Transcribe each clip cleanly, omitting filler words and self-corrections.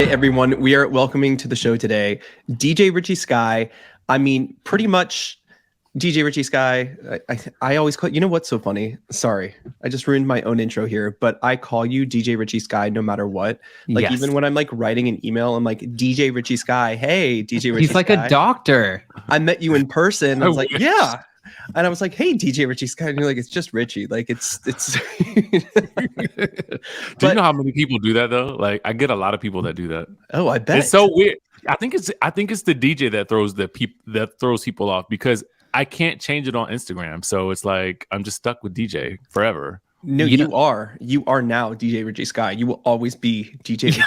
Hey everyone, we are welcoming to the show today DJ Richie Skye. I mean, pretty much DJ Richie Skye. I always call, you know what's so funny? Sorry, I just ruined my own intro here, but I call you DJ Richie Skye no matter what. Like Yes. even when I'm like writing an email, I'm like DJ Richie Skye. Hey, DJ Richie He's like Skye. a doctor. I met you in person. I was like, yeah. And I was like, hey, DJ Richie Skye. And you're like, it's just Richie. Like it's. Do you know how many people do that though? Like I get a lot of people that do that. Oh, I bet. It's so weird. I think it's the DJ that throws people off because I can't change it on Instagram. So it's like I'm just stuck with DJ forever. No, you are now DJ Richie Skye. You will always be DJ Richie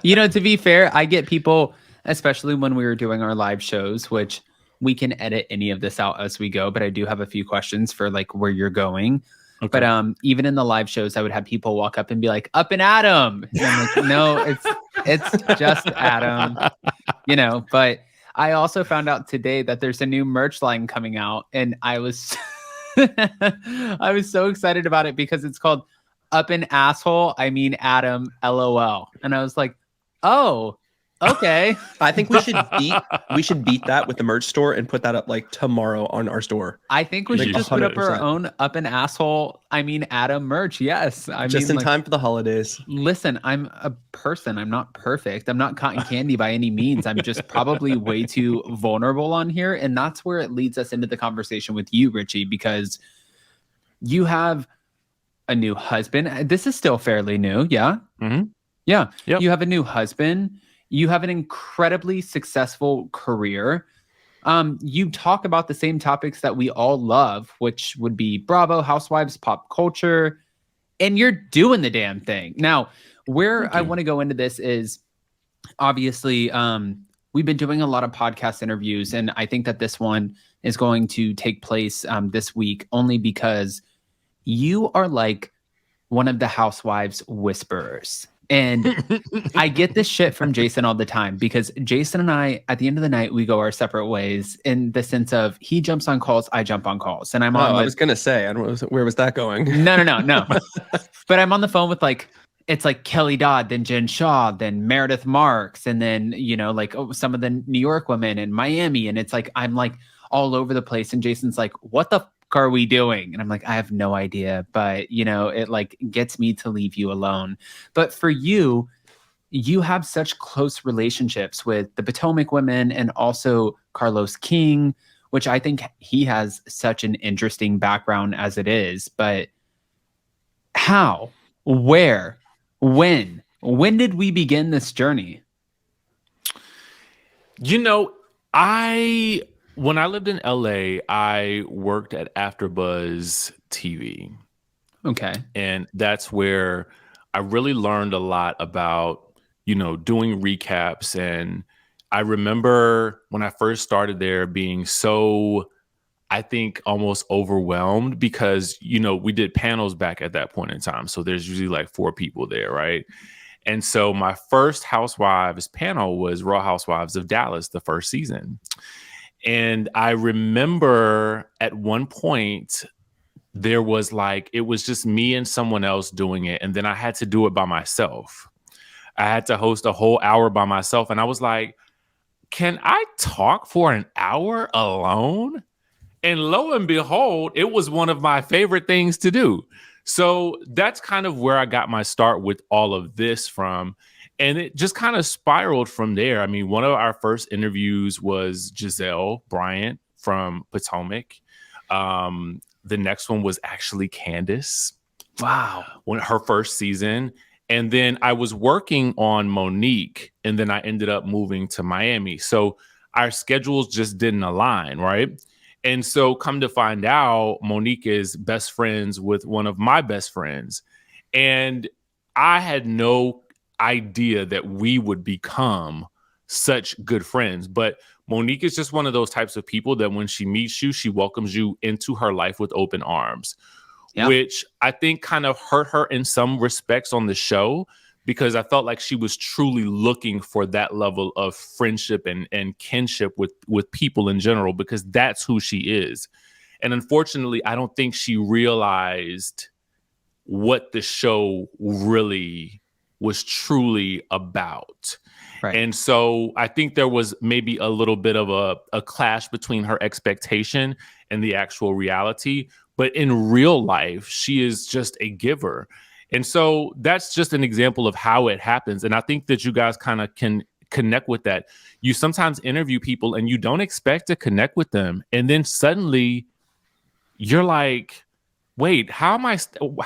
Skye. To be fair, I get people, especially when we were doing our live shows, which we can edit any of this out as we go, but I do have a few questions for like where you're going. Okay. But even in the live shows, I would have people walk up and be like, "Up and Adam." And I'm like, no, it's just Adam. But I also found out today that there's a new merch line coming out, and I was I was so excited about it because it's called Up and Asshole. I mean Adam, LOL. And I was like, oh, okay. I think we should beat that with the merch store and put that up like tomorrow on our store. I think we should just 100%. Put up our own Up and Asshole, I mean Adam merch. Yes. Just in time for the holidays. Listen, I'm a person. I'm not perfect. I'm not cotton candy by any means. I'm just probably way too vulnerable on here. And that's where it leads us into the conversation with you, Richie, because you have a new husband. This is still fairly new. Yeah. Mm-hmm. Yeah. Yep. You have a new husband. You have an incredibly successful career. You talk about the same topics that we all love, which would be Bravo, Housewives, pop culture, and you're doing the damn thing. Now, where I want to go into this is obviously we've been doing a lot of podcast interviews, and I think that this one is going to take place this week only because you are like one of the Housewives whisperers. And I get this shit from Jason all the time because Jason and I, at the end of the night, we go our separate ways in the sense of he jumps on calls, I jump on calls. And I'm on. I was going to say, I don't know, where was that going? No. But I'm on the phone with it's like Kelly Dodd, then Jen Shaw, then Meredith Marks, and then, some of the New York women and Miami. And it's like, I'm like all over the place. And Jason's like, what the are we doing? And I'm like, I have no idea, but it like gets me to leave you alone. But for you have such close relationships with the Potomac women and also Carlos King, which I think he has such an interesting background as it is. But how, where, when did we begin this journey? When I lived in LA, I worked at AfterBuzz TV. Okay. And that's where I really learned a lot about, doing recaps. And I remember when I first started there being so, I think, almost overwhelmed because, we did panels back at that point in time. So there's usually like 4 people there, right? And so my first Housewives panel was Real Housewives of Dallas, the first season. And I remember at one point there was it was just me and someone else doing it. And then I had to do it by myself. I had to host a whole hour by myself. And I was like, can I talk for an hour alone? And lo and behold, it was one of my favorite things to do. So that's kind of where I got my start with all of this from. And it just kind of spiraled from there. I mean, one of our first interviews was Giselle Bryant from Potomac. The next one was actually Candace. Wow. Her first season. And then I was working on Monique, and then I ended up moving to Miami. So our schedules just didn't align, right? And so come to find out, Monique is best friends with one of my best friends. And I had no idea that we would become such good friends. But Monique is just one of those types of people that when she meets you, she welcomes you into her life with open arms, which I think kind of hurt her in some respects on the show because I felt like she was truly looking for that level of friendship and kinship with people in general, because that's who she is. And unfortunately, I don't think she realized what the show really was truly about. Right. And so I think there was maybe a little bit of a clash between her expectation and the actual reality. But in real life, she is just a giver. And so that's just an example of how it happens. And I think that you guys kind of can connect with that. You sometimes interview people and you don't expect to connect with them. And then suddenly you're like, wait, how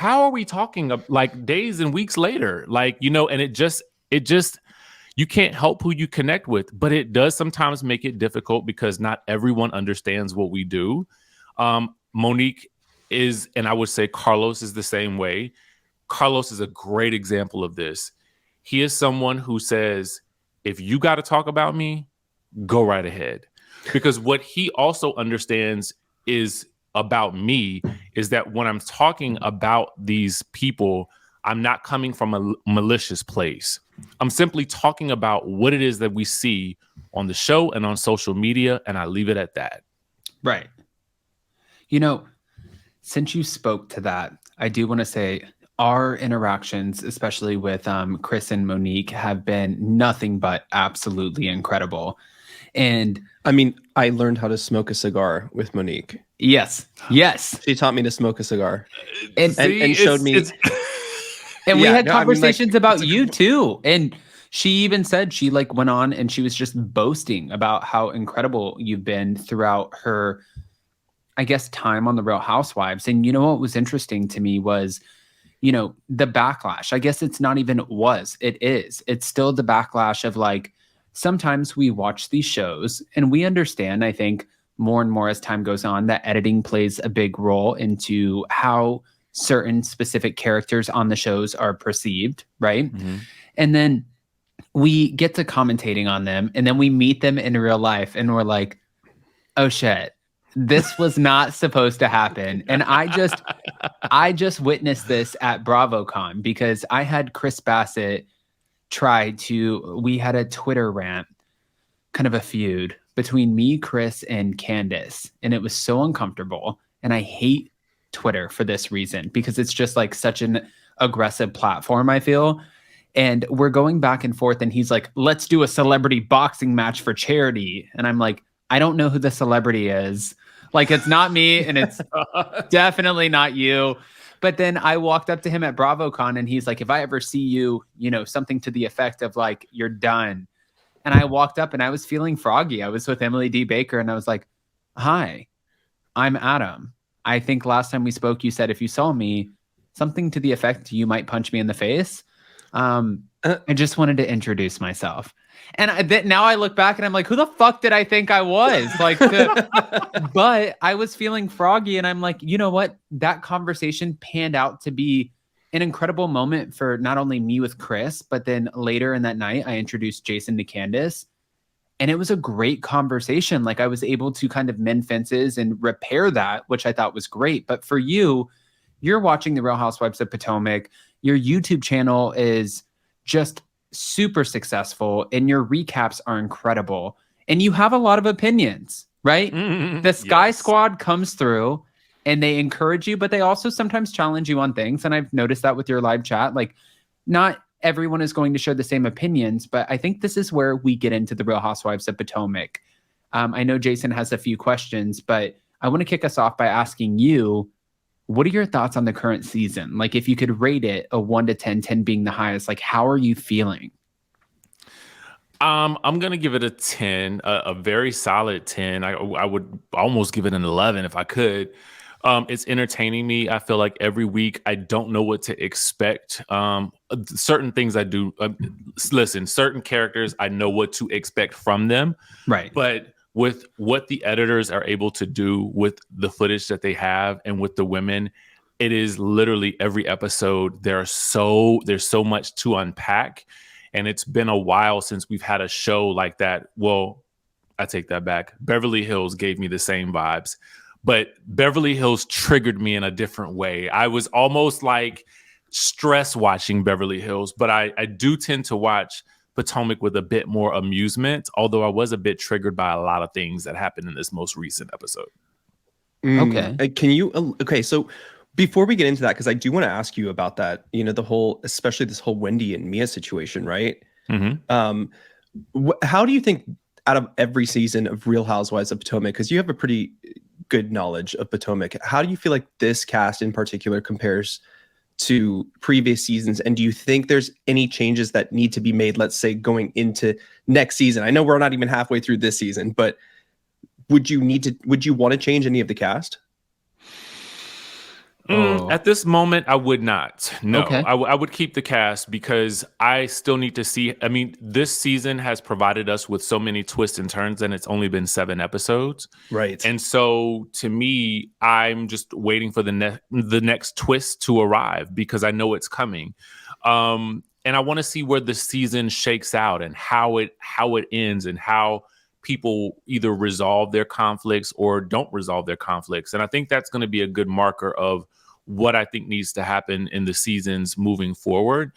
are we talking like days and weeks later? Like, you know, and it just, you can't help who you connect with, but it does sometimes make it difficult because not everyone understands what we do. Monique is, and I would say Carlos is the same way. Carlos is a great example of this. He is someone who says, if you got to talk about me, go right ahead. Because what he also understands is about me is that when I'm talking about these people, I'm not coming from a malicious place. I'm simply talking about what it is that we see on the show and on social media, and I leave it at that. Right. You know, since you spoke to that, I do want to say our interactions, especially with Chris and Monique, have been nothing but absolutely incredible. And I mean, I learned how to smoke a cigar with Monique. yes, She taught me to smoke a cigar and showed me. And we Yeah, had no, I mean, conversations like, about you too. And she even said she like went on and she was just boasting about how incredible you've been throughout her, I guess, time on the Real Housewives. And you know what was interesting to me was, you know, the backlash. I guess it's not even it is. It's still the backlash of like, sometimes we watch these shows and we understand, I think, more and more as time goes on, that editing plays a big role into how certain specific characters on the shows are perceived, right? Mm-hmm. And then we get to commentating on them and then we meet them in real life and we're like, oh shit, this was not supposed to happen. And I just witnessed this at BravoCon because I had Chris Bassett we had a Twitter rant, kind of a feud between me, Chris, and Candace. And it was so uncomfortable. And I hate Twitter for this reason, because it's just like such an aggressive platform, I feel. And we're going back and forth. And he's like, let's do a celebrity boxing match for charity. And I'm like, I don't know who the celebrity is. Like, it's not me. And it's definitely not you. But then I walked up to him at BravoCon and he's like, if I ever see you, you know, something to the effect of like, you're done. And I walked up and I was feeling froggy. I was with Emily D. Baker and I was like, hi, I'm Adam. I think last time we spoke, you said if you saw me, something to the effect you might punch me in the face. I just wanted to introduce myself. And now I look back and I'm like, who the fuck did I think I was? Like, but I was feeling froggy and I'm like, you know what? That conversation panned out to be an incredible moment for not only me with Chris, but then later in that night, I introduced Jason to Candace. And it was a great conversation. Like, I was able to kind of mend fences and repair that, which I thought was great. But for you, you're watching the Real Housewives of Potomac. Your YouTube channel is just super successful and your recaps are incredible. And you have a lot of opinions, right? Mm-hmm. The Skye Yes. Squad comes through and they encourage you, but they also sometimes challenge you on things. And I've noticed that with your live chat. Like, not everyone is going to share the same opinions, but I think this is where we get into the Real Housewives of Potomac. I know Jason has a few questions, but I want to kick us off by asking you, what are your thoughts on the current season? Like, if you could rate it a 1 to 10, 10 being the highest, like, how are you feeling? I'm going to give it a 10, a very solid 10. I would almost give it an 11 if I could. It's entertaining me. I feel like every week I don't know what to expect. Certain things I do. Listen, certain characters, I know what to expect from them. Right. But with what the editors are able to do with the footage that they have and with the women, it is literally every episode. There's so much to unpack. And it's been a while since we've had a show like that. Well, I take that back. Beverly Hills gave me the same vibes. But Beverly Hills triggered me in a different way. I was almost like stress watching Beverly Hills, but I do tend to watch Potomac with a bit more amusement, although I was a bit triggered by a lot of things that happened in this most recent episode. Okay. Can you? Okay, so Before we get into that, because I do want to ask you about that, you know, the whole, especially this whole Wendy and Mia situation, right? How do you think out of every season of Real Housewives of Potomac, because you have a pretty good knowledge of Potomac, how do you feel like this cast in particular compares to previous seasons? And do you think there's any changes that need to be made, let's say, going into next season? I know we're not even halfway through this season, but would you want to change any of the cast? At this moment, I would not. No, Okay. I would keep the cast because I still need to see. I mean, this season has provided us with so many twists and turns, and it's only been 7 episodes. Right. And so, to me, I'm just waiting for the next twist to arrive because I know it's coming. And I want to see where the season shakes out and how it ends and how people either resolve their conflicts or don't resolve their conflicts. And I think that's going to be a good marker of what I think needs to happen in the seasons moving forward.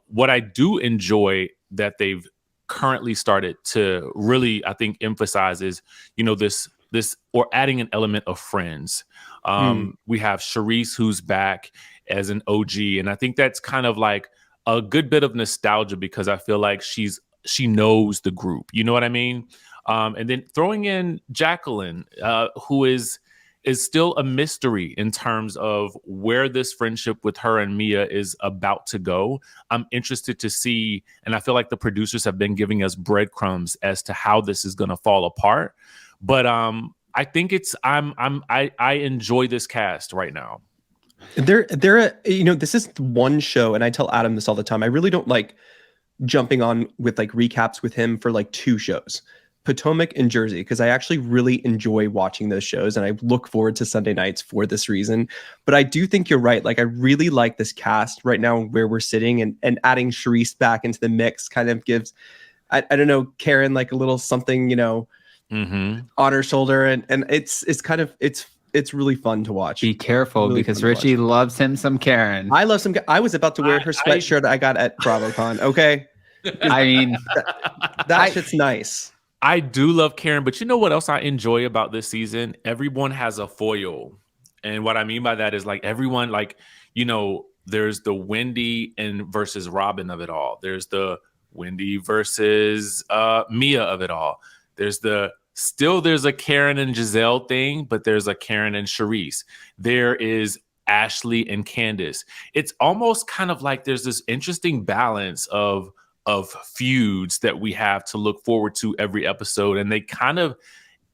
What I do enjoy that they've currently started to really, I think, emphasize is, you know, this or adding an element of friends. We have Charisse, who's back as an OG. And I think that's kind of like a good bit of nostalgia because I feel like she knows the group. You know what I mean? And then throwing in Jacqueline, who is still a mystery in terms of where this friendship with her and Mia is about to go. I'm interested to see, and I feel like the producers have been giving us breadcrumbs as to how this is going to fall apart. But I think I enjoy this cast right now. You know, this is one show, and I tell Adam this all the time. I really don't like jumping on with like recaps with him for like 2 shows. Potomac and Jersey, because I actually really enjoy watching those shows and I look forward to Sunday nights for this reason. But I do think you're right. Like, I really like this cast right now where we're sitting, and adding Charisse back into the mix kind of gives, I don't know, Karen like a little something, you know, on her shoulder. And it's kind of, it's really fun to watch. Be careful really, because Richie loves him some Karen. I love some. I was about to wear her sweatshirt I got at BravoCon. Okay. I mean, that shit's nice. I do love Karen, but you know what else I enjoy about this season? Everyone has a foil. And what I mean by that is like everyone, like, you know, there's the Wendy versus Robin of it all. There's the Wendy versus Mia of it all. There's a Karen and Giselle thing, but there's a Karen and Charisse. There is Ashley and Candace. It's almost kind of like there's this interesting balance of feuds that we have to look forward to every episode, and they kind of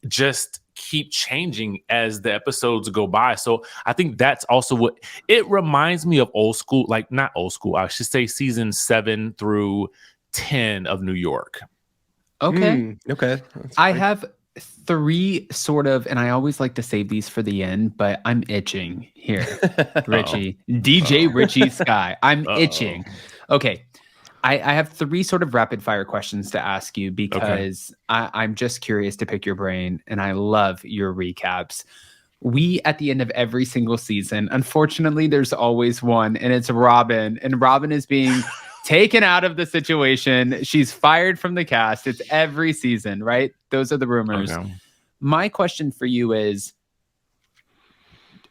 just keep changing as the episodes go by. So I think that's also what it reminds me of old school, like not old school, I should say season 7 through 10 of New York. Okay. Okay. I have 3 sort of, and I always like to save these for the end, but I'm itching here, Richie. DJ Richie Skye. I'm itching. Okay. I have 3 sort of rapid fire questions to ask you because I'm just curious to pick your brain, and I love your recaps. We, at the end of every single season, unfortunately, there's always one, and it's Robin. And Robin is being taken out of the situation. She's fired from the cast. It's every season, right? Those are the rumors. Okay. My question for you is,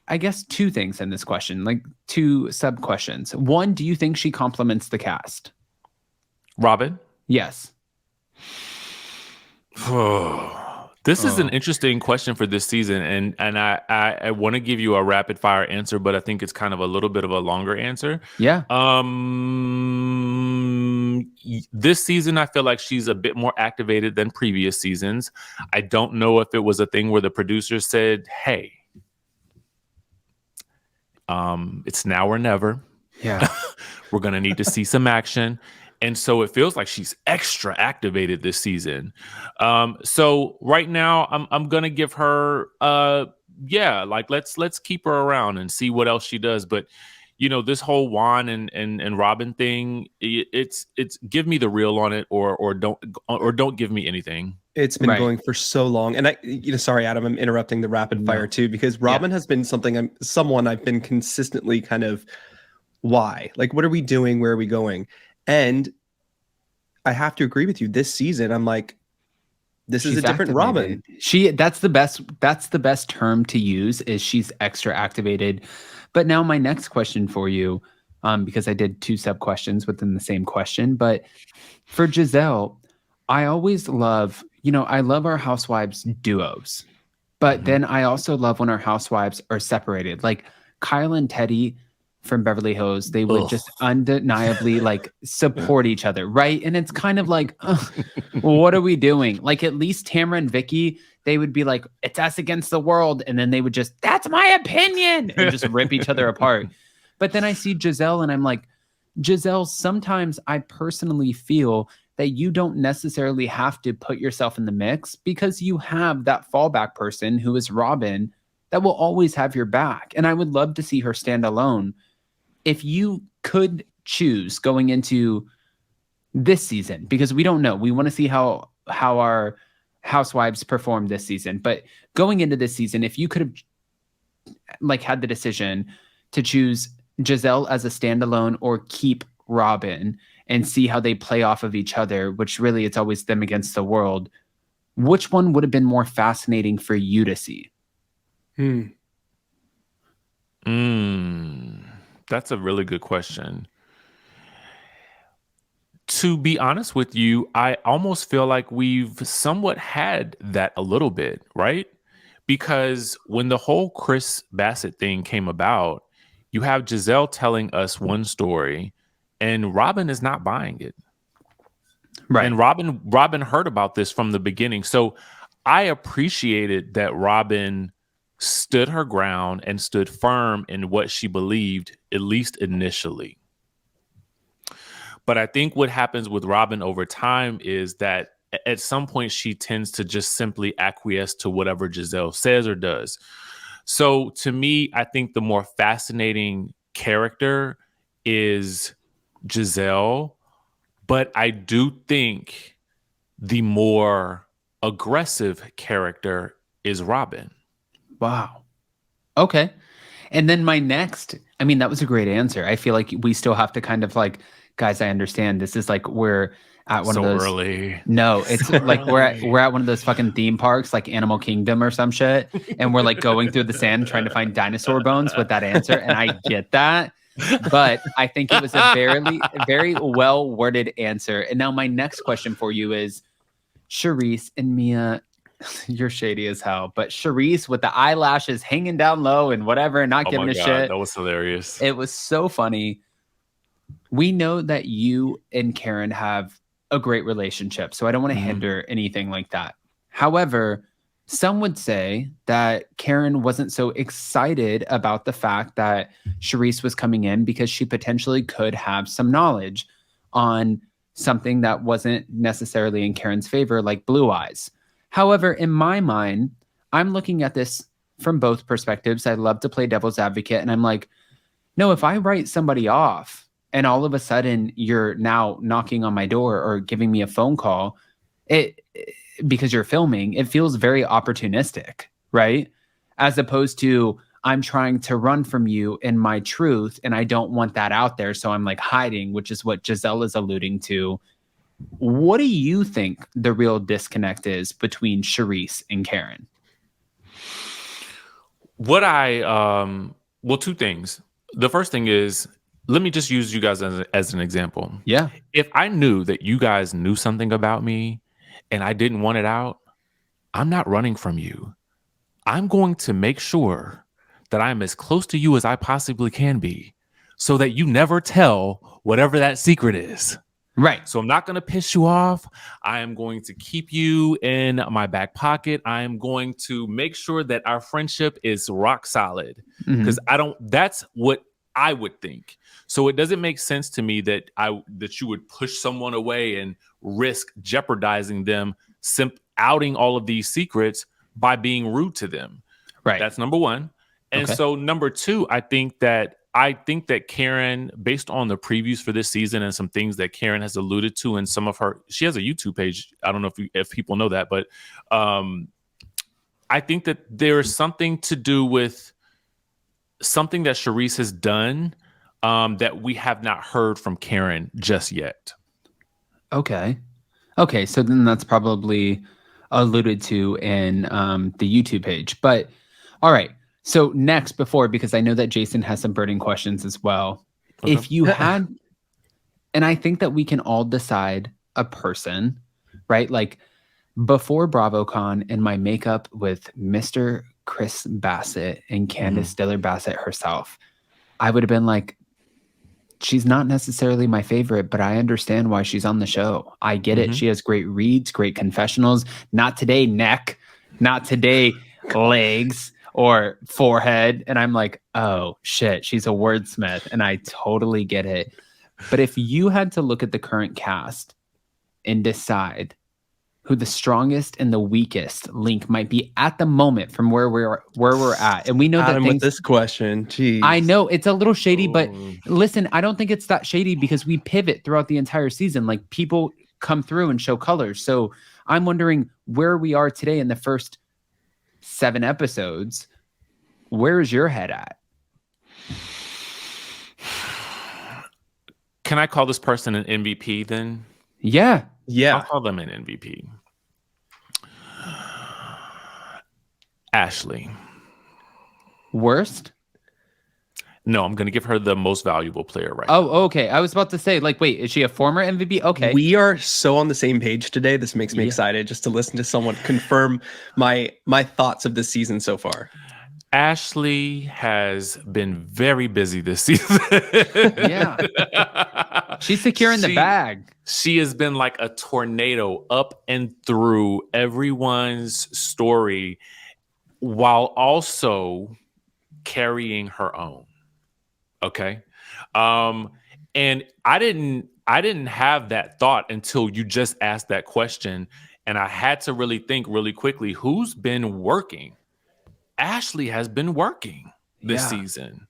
I guess 2 things in this question, like 2 sub questions. 1, do you think she compliments the cast? Robin? Yes. This is an interesting question for this season, and I want to give you a rapid fire answer, but I think it's kind of a little bit of a longer answer. Yeah. This season, I feel like she's a bit more activated than previous seasons. I don't know if it was a thing where the producers said, "Hey, it's now or never. Yeah, we're gonna need to see some action." And so it feels like she's extra activated this season. So right now I'm gonna give her like let's keep her around and see what else she does. But you know, this whole Juan and Robin thing, it's give me the real on it or don't give me anything. It's been going for so long. And sorry, Adam, I'm interrupting the rapid fire too, because Robin has been someone I've been consistently kind of, why? Like, what are we doing? Where are we going? And I have to agree with you. This season, I'm like, this is a different Robin. That's the best term to use, is she's extra activated. But now my next question for you, because I did 2 sub questions within the same question, but for Giselle, I always love, I love our housewives duos, but then I also love when our housewives are separated. Like Kyle and Teddy from Beverly Hills, they would just undeniably like support each other, right? And it's kind of like, what are we doing? Like at least Tamara and Vicky, they would be like, it's us against the world. And then they would just, that's my opinion, and just rip each other apart. But then I see Giselle and I'm like, Giselle, sometimes I personally feel that you don't necessarily have to put yourself in the mix because you have that fallback person who is Robin that will always have your back. And I would love to see her stand alone. If you could choose going into this season, because we don't know, we want to see how our housewives perform this season. But going into this season, if you could have like had the decision to choose Giselle as a standalone or keep Robin and see how they play off of each other, which really it's always them against the world, which one would have been more fascinating for you to see? That's a really good question. To be honest with you, I almost feel like we've somewhat had that a little bit, right? Because when the whole Chris Bassett thing came about, you have Giselle telling us one story and Robin is not buying it. Right. And Robin heard about this from the beginning. So I appreciated that Robin stood her ground and stood firm in what she believed, at least initially. But I think what happens with Robin over time is that at some point she tends to just simply acquiesce to whatever Giselle says or does. So to me, I think the more fascinating character is Giselle, but I do think the more aggressive character is Robin. Wow. Okay. And then my next, I mean, that was a great answer. I feel like we still have to kind of like, guys, I understand this is like we're at one of those early. No, it's like we're at one of those fucking theme parks like Animal Kingdom or some shit, and we're like going through the sand trying to find dinosaur bones with that answer, and I get that. But I think it was a very well worded answer. And now my next question for you is, Charisse and Mia, you're shady as hell, but Charisse with the eyelashes hanging down low and whatever, not giving a shit. That was hilarious. It was so funny. We know that you and Karen have a great relationship, so I don't want to hinder anything like that. However, some would say that Karen wasn't so excited about the fact that Charisse was coming in because she potentially could have some knowledge on something that wasn't necessarily in Karen's favor, like blue eyes. However, in my mind, I'm looking at this from both perspectives. I love to play devil's advocate, and I'm like, no, if I write somebody off and all of a sudden you're now knocking on my door or giving me a phone call, because you're filming, it feels very opportunistic, right? As opposed to I'm trying to run from you in my truth and I don't want that out there. So I'm like hiding, which is what Giselle is alluding to. What do you think the real disconnect is between Charisse and Karen? Well, two things. The first thing is, let me just use you guys as an example. Yeah. If I knew that you guys knew something about me and I didn't want it out, I'm not running from you. I'm going to make sure that I'm as close to you as I possibly can be so that you never tell whatever that secret is. Right. So I'm not going to piss you off. I am going to keep you in my back pocket. I am going to make sure that our friendship is rock solid because that's what I would think. So it doesn't make sense to me that you would push someone away and risk jeopardizing them, outing all of these secrets by being rude to them. Right. That's number one. And so number two, I think that Karen, based on the previews for this season and some things that Karen has alluded to in some of she has a YouTube page. I don't know if people know that, but I think that there is something to do with something that Charisse has done that we have not heard from Karen just yet. Okay. So then that's probably alluded to in the YouTube page. But all right. So next, because I know that Jason has some burning questions as well. Okay. If you had, and I think that we can all decide a person, right? Like before BravoCon and my makeup with Mr. Chris Bassett and Candace Diller Bassett herself, I would have been like, she's not necessarily my favorite, but I understand why she's on the show. I get it. She has great reads, great confessionals. Not today, neck. Not today, legs or forehead. And I'm like, oh shit, she's a wordsmith. And I totally get it. But if you had to look at the current cast and decide who the strongest and the weakest link might be at the moment from where we're at, and we know Adam that with this question, geez. I know it's a little shady, but listen, I don't think it's that shady because we pivot throughout the entire season. Like people come through and show colors. So I'm wondering where we are today in the first 7 episodes. Where is your head at? Can I call this person an MVP then? Yeah. I'll call them an MVP. Ashley. Worst? No, I'm going to give her the most valuable player right now. Oh, okay. I was about to say, like, wait, is she a former MVP? Okay. We are so on the same page today. This makes me excited just to listen to someone confirm my thoughts of this season so far. Ashley has been very busy this season. Yeah. She's securing the bag. She has been like a tornado up and through everyone's story while also carrying her own. Okay. And I didn't have that thought until you just asked that question. And I had to really think really quickly, who's been working? Ashley has been working this season.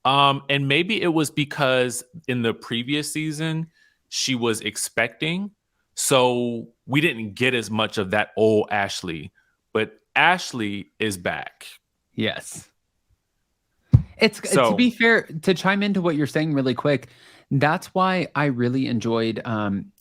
And maybe it was because in the previous season, she was expecting. So we didn't get as much of that old Ashley. But Ashley is back. Yes. To be fair, to chime into what you're saying really quick, that's why I really enjoyed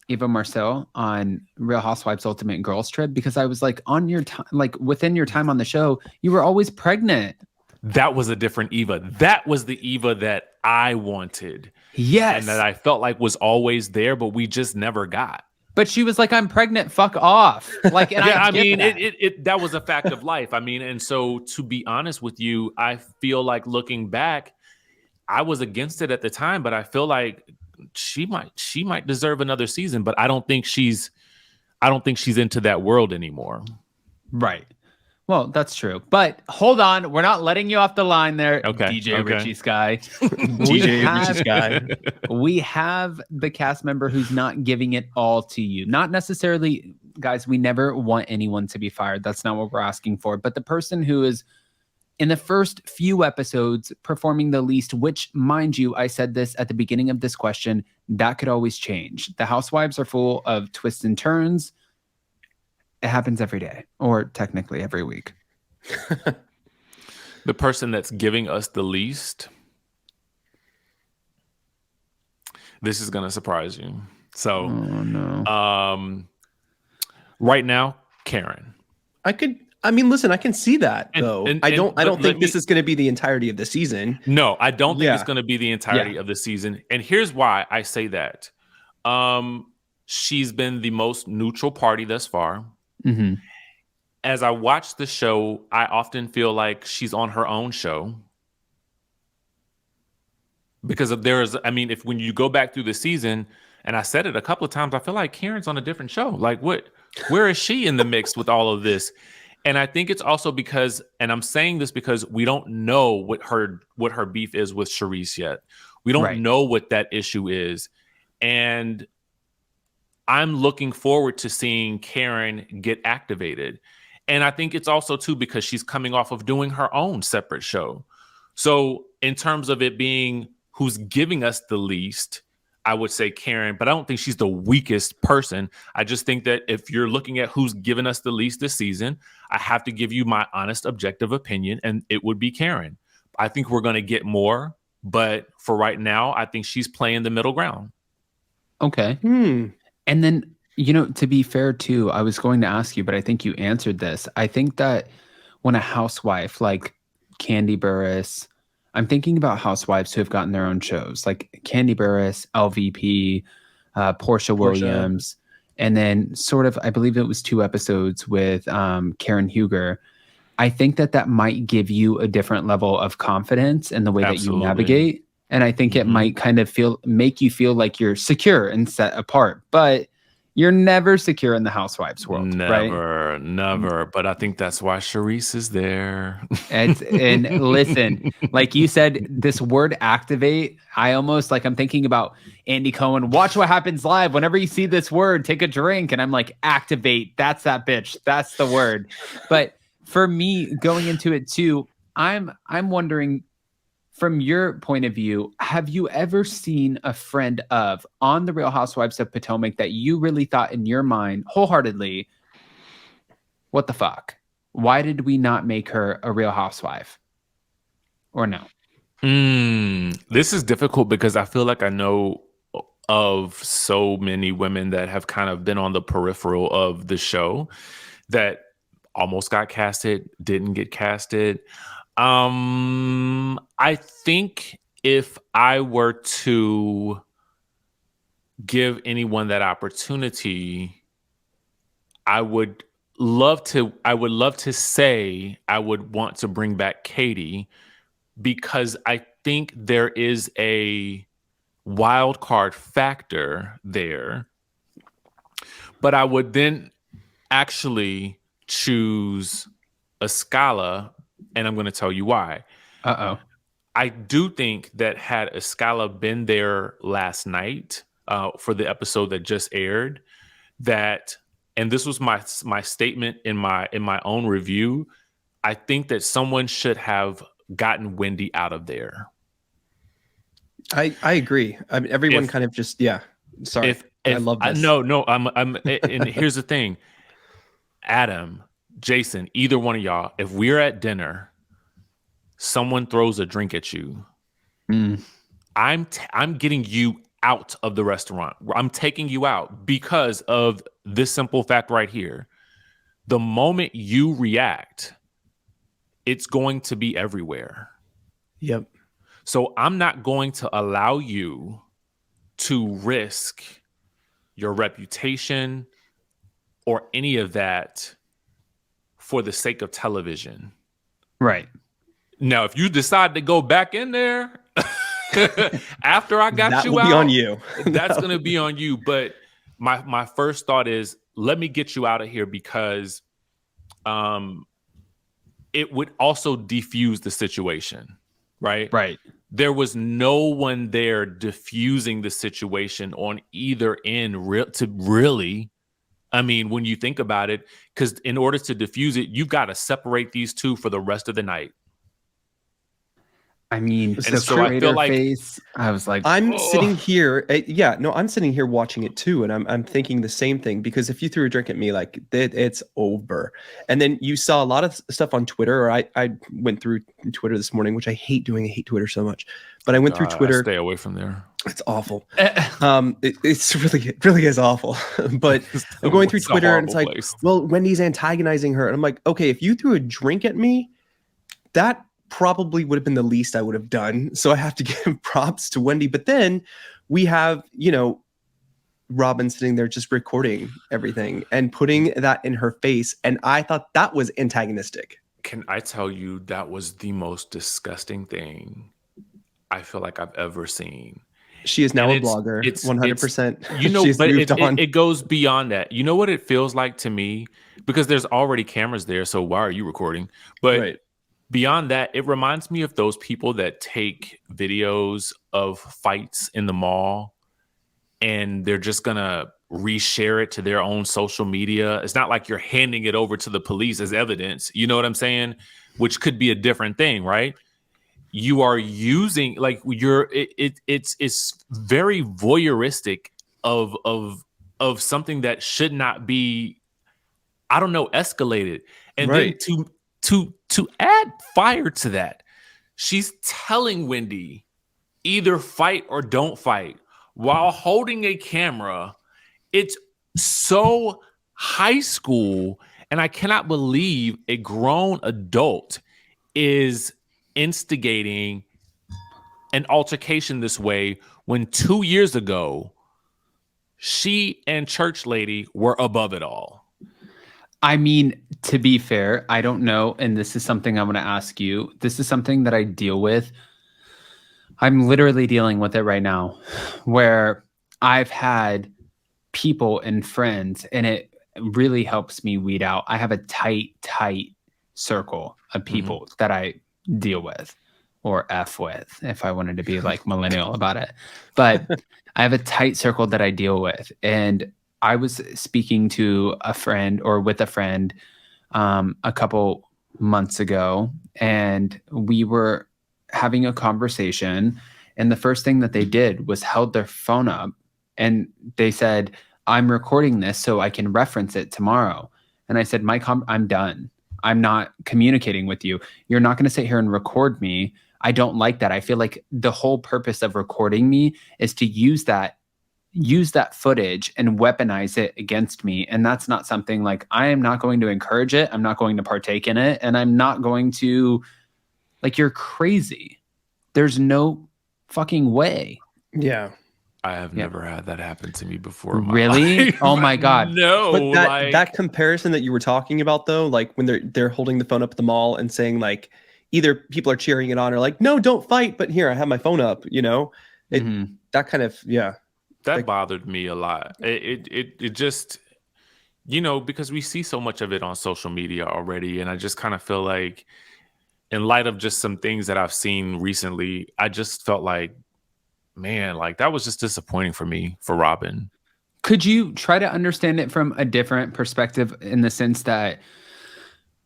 Eva Marcel on Real Housewives Ultimate Girls Trip, because I was like, on your time, like within your time on the show, you were always pregnant. That was a different Eva. That was the Eva that I wanted. Yes. And that I felt like was always there, but we just never got. But she was like, I'm pregnant, fuck off. Like, and yeah, I mean, that was a fact of life. I mean, and so to be honest with you, I feel like looking back, I was against it at the time, but I feel like she might deserve another season, but I don't think she's into that world anymore. Right. Well, that's true. But hold on, we're not letting you off the line there, okay. DJ Richie Skye. Richie Skye. We have the cast member who's not giving it all to you. Not necessarily, guys, we never want anyone to be fired. That's not what we're asking for. But the person who is in the first few episodes performing the least, which, mind you, I said this at the beginning of this question, that could always change. The housewives are full of twists and turns. It happens every day, or technically every week. The person that's giving us the least, this is going to surprise you. So, oh, no. Right now, Karen. I mean, listen, I can see that though. I don't think this is going to be the entirety of the season. No, I don't think it's going to be the entirety of the season. And here's why I say that. She's been the most neutral party thus far. Mm-hmm. As I watch the show, I often feel like she's on her own show. Because if when you go back through the season, and I said it a couple of times, I feel like Karen's on a different show. Like, where is she in the mix with all of this? And I think it's also because, and I'm saying this because we don't know what her beef is with Charisse yet. We don't know what that issue is. And I'm looking forward to seeing Karen get activated. And I think it's also, too, because she's coming off of doing her own separate show. So in terms of it being who's giving us the least, I would say Karen, but I don't think she's the weakest person. I just think that if you're looking at who's given us the least this season, I have to give you my honest, objective opinion, and it would be Karen. I think we're going to get more, but for right now, I think she's playing the middle ground. Okay. And then, to be fair too, I was going to ask you, but I think you answered this. I think that when a housewife, like Candy Burris. I'm thinking about housewives who have gotten their own shows, like Candy Burris, LVP, Portia Williams, and then sort of, I believe it was 2 episodes with Karen Huger. I think that might give you a different level of confidence in the way that you navigate. And I think it might kind of make you feel like you're secure and set apart, but you're never secure in the housewives world. Never. But I think that's why Charisse is there. And listen, like you said, this word activate, I'm thinking about Andy Cohen. Watch what happens live. Whenever you see this word, take a drink. And I'm like, activate. That's that bitch. That's the word. But for me, going into it too, I'm wondering, from your point of view, have you ever seen a friend of on the Real Housewives of Potomac that you really thought in your mind wholeheartedly, what the fuck? Why did we not make her a Real Housewife? Or no? This is difficult because I feel like I know of so many women that have kind of been on the peripheral of the show that almost got casted, didn't get casted. I think if I were to give anyone that opportunity, I would love to say I would want to bring back Katie, because I think there is a wild card factor there. But I would then actually choose a Scala, and I'm going to tell you why. I do think that had Escala been there last night for the episode that just aired, and this was my statement in my own review, I think that someone should have gotten Wendy out of there. I agree. I mean, everyone kind of just, yeah. Sorry. I love this. No, and here's the thing. Adam, Jason, either one of y'all, if we're at dinner, someone throws a drink at you, I'm getting you out of the restaurant. I'm taking you out because of this simple fact right here. The moment you react, it's going to be everywhere. Yep. So I'm not going to allow you to risk your reputation or any of that for the sake of television. Right. Now, if you decide to go back in there after I got you out, that will be on you. That's going to be on you. But my first thought is, let me get you out of here, because it would also defuse the situation, right? Right. There was no one there diffusing the situation on either end really. I mean, when you think about it, because in order to diffuse it, you've got to separate these two for the rest of the night. I mean, and so I feel like face, I was like, I'm sitting here. I'm sitting here watching it too, and I'm thinking the same thing, because if you threw a drink at me, like it's over. And then you saw a lot of stuff on Twitter, or I went through Twitter this morning, which I hate doing. I hate Twitter so much, but I went through Twitter. Stay away from there. It's awful. It's it really is awful. But I'm going through Twitter, and it's like, well, Wendy's antagonizing her, and I'm like, okay, if you threw a drink at me, that probably would have been the least I would have done. So I have to give props to Wendy. But then we have, Robin sitting there just recording everything and putting that in her face. And I thought that was antagonistic. Can I tell you, that was the most disgusting thing I feel like I've ever seen. She is now a blogger. It's 100%. She's moved on. It goes beyond that. You know what it feels like to me? Because there's already cameras there. So why are you recording? But right. Beyond that, it reminds me of those people that take videos of fights in the mall and they're just going to reshare it to their own social media. It's not like you're handing it over to the police as evidence. You know what I'm saying? Which could be a different thing, right? You are using, like, it's very voyeuristic of something that should not be, I don't know, escalated. And right. Then to add fire to that, she's telling Wendy either fight or don't fight while holding a camera. It's so high school, and I cannot believe a grown adult is instigating an altercation this way when 2 years ago she and Church Lady were above it all? I mean, to be fair, I don't know. And this is something I want to ask you. This is something that I deal with. I'm literally dealing with it right now, where I've had people and friends, and it really helps me weed out. I have a tight circle of people that I deal with, or F with, if I wanted to be like millennial about it. But I have a tight circle that I deal with. And I was speaking to a friend, or with a friend, a couple months ago, and we were having a conversation. And the first thing that they did was held their phone up, and they said, "I'm recording this so I can reference it tomorrow." And I said, I'm done. I'm not communicating with you. You're not going to sit here and record me. I don't like that. I feel like the whole purpose of recording me is to use that footage and weaponize it against me. And that's not something, like, I am not going to encourage it. I'm not going to partake in it. And I'm not going to, like, you're crazy. There's no fucking way. Yeah. I have never had that happen to me before. In my Really? life. Oh my God. No. But that comparison that you were talking about, though, like when they're holding the phone up at the mall and saying, like, either people are cheering it on or like, no, don't fight, but here, I have my phone up, you know, that kind of, that bothered me a lot. It just, you know, because we see so much of it on social media already. And I just kind of feel like, in light of just some things that I've seen recently, I just felt like, man, like that was just disappointing for me, for Robin. Could you try to understand it from a different perspective, in the sense that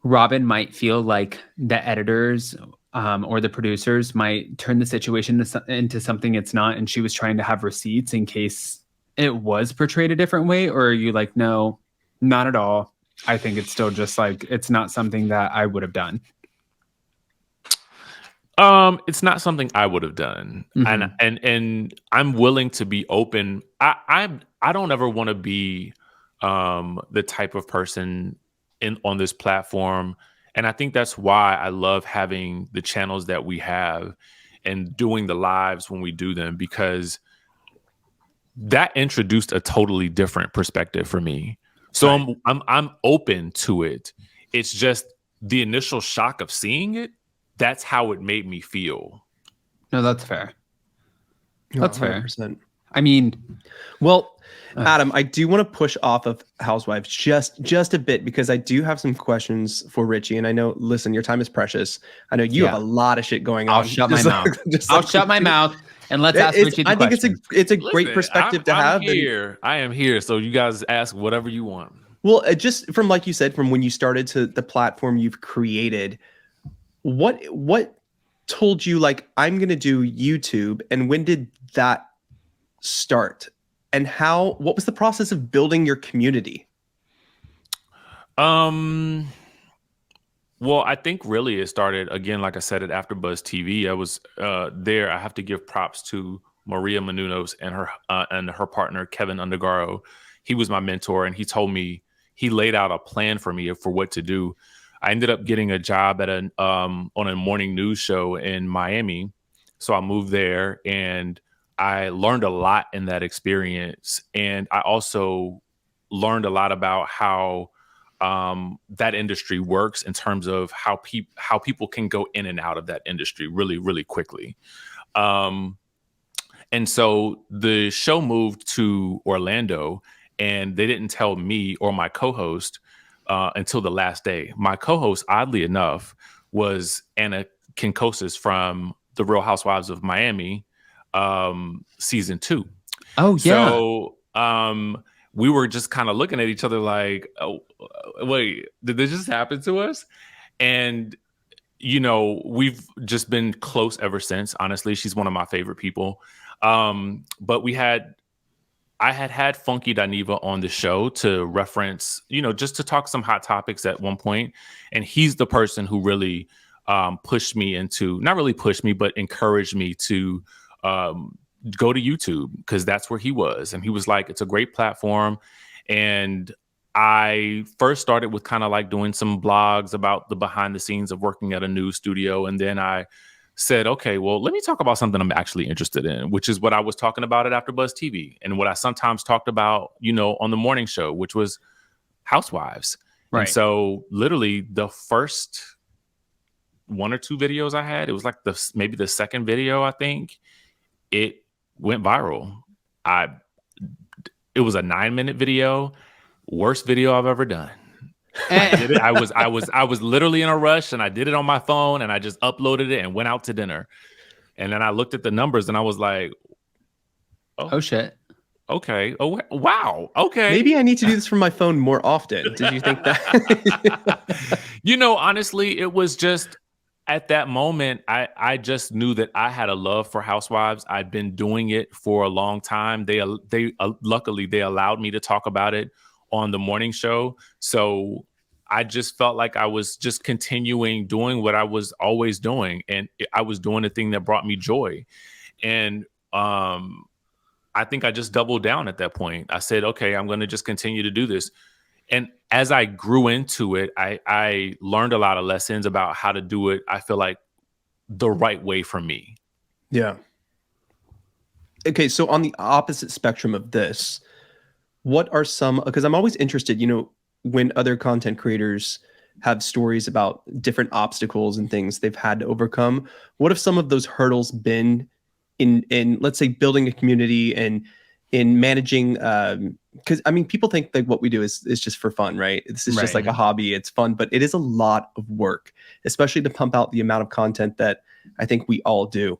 Robin might feel like the editors or the producers might turn the situation into something it's not, and she was trying to have receipts in case it was portrayed a different way? Or are you like, no, not at all? I think it's still just like, it's not something that I would have done. It's not something I would have done. And I'm willing to be open. I don't ever want to be the type of person on this platform. And I think that's why I love having the channels that we have and doing the lives when we do them, because that introduced a totally different perspective for me. So right. I'm open to it. It's just the initial shock of seeing it. That's how it made me feel. No, that's fair. That's 100%. Fair. I mean, well, Adam, I do want to push off of Housewives just a bit, because I do have some questions for Richie. And I know, listen, your time is precious. I know you have a lot of shit going on. I'll shut my mouth. I'll shut my mouth and let's ask Richie the question. I think it's a great perspective to have. I am here. So you guys ask whatever you want. Well, just from, like you said, from when you started to the platform you've created, what told you, like, I'm going to do YouTube, and when did that start? And what was the process of building your community? Well, I think really it started, again, like I said, at AfterBuzz TV. I was there. I have to give props to Maria Menounos and her partner, Kevin Undergaro. He was my mentor, and he told me, he laid out a plan for me for what to do. I ended up getting a job at on a morning news show in Miami. So I moved there, and I learned a lot in that experience. And I also learned a lot about how that industry works, in terms of how people can go in and out of that industry really, really quickly. And so the show moved to Orlando, and they didn't tell me or my co-host until the last day. My co-host, oddly enough, was Anna Kinkosis from the Real Housewives of Miami, season 2. Oh, yeah. So we were just kind of looking at each other like, oh, wait, did this just happen to us? And, you know, we've just been close ever since. Honestly, she's one of my favorite people. But I had Funky Dineva on the show to reference, you know, just to talk some hot topics at one point. And he's the person who really pushed me into, not really pushed me, but encouraged me to go to YouTube, because that's where he was. And he was like, it's a great platform. And I first started with kind of like doing some blogs about the behind the scenes of working at a news studio. And then I said, okay, well, let me talk about something I'm actually interested in, which is what I was talking about at AfterBuzz TV and what I sometimes talked about, on the morning show, which was Housewives. Right. And so literally the first one or two videos I had, it was like maybe the second video, I think, it went viral. It was a 9-minute video, worst video I've ever done. I did it. I was literally in a rush, and I did it on my phone, and I just uploaded it and went out to dinner. And then I looked at the numbers, and I was like, oh shit. Okay. Oh, wow. Okay. Maybe I need to do this from my phone more often. Did you think that? Honestly, it was just at that moment, I just knew that I had a love for Housewives. I'd been doing it for a long time. They luckily they allowed me to talk about it on the morning show. So I just felt like I was just continuing doing what I was always doing. And I was doing the thing that brought me joy. And I think I just doubled down at that point. I said, okay, I'm going to just continue to do this. And as I grew into it, I learned a lot of lessons about how to do it. I feel like the right way for me. Yeah. Okay. So on the opposite spectrum of this, what are some, because I'm always interested, when other content creators have stories about different obstacles and things they've had to overcome, what have some of those hurdles been in let's say building a community and in managing because people think like what we do is just for fun, right? This is just like a hobby. It's fun, but it is a lot of work, especially to pump out the amount of content that I think we all do.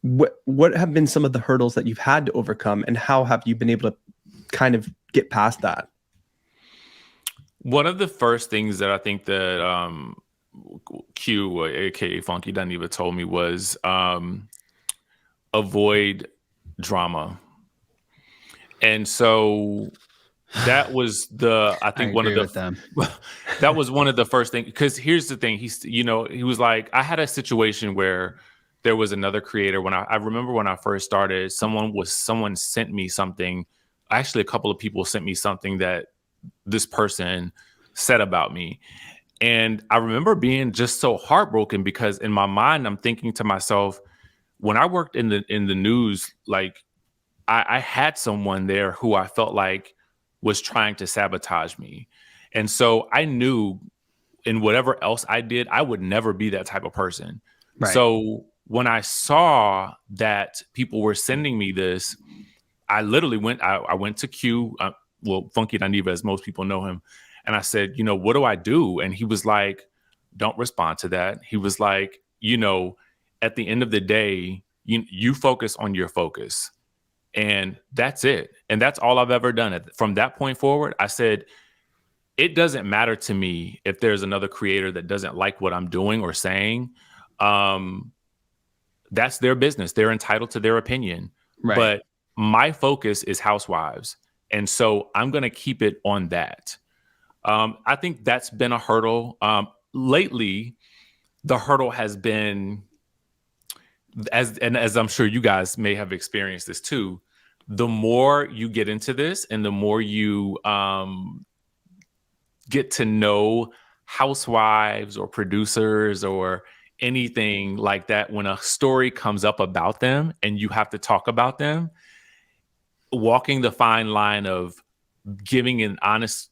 What have been some of the hurdles that you've had to overcome, and how have you been able to kind of get past that? One of the first things that I think that Q, aka Funky Dundiva, told me was avoid drama. And so that was that was one of the first things, because here's the thing. He was like, I had a situation where there was another creator when I remember when I first started, someone sent me something. Actually, a couple of people sent me something that this person said about me. And I remember being just so heartbroken, because in my mind, I'm thinking to myself, when I worked in the news, like I had someone there who I felt like was trying to sabotage me. And so I knew in whatever else I did, I would never be that type of person. Right. So when I saw that people were sending me this, I literally went to Q, Funky Dundiva, as most people know him. And I said, what do I do? And he was like, don't respond to that. He was like, at the end of the day, you focus on your focus. And that's it. And that's all I've ever done. From that point forward, I said, it doesn't matter to me if there's another creator that doesn't like what I'm doing or saying. That's their business. They're entitled to their opinion. Right. But my focus is Housewives. And so I'm going to keep it on that. I think that's been a hurdle. Lately, the hurdle has been, as I'm sure you guys may have experienced this too, the more you get into this and the more you get to know housewives or producers or anything like that, when a story comes up about them and you have to talk about them, walking the fine line of giving an honest,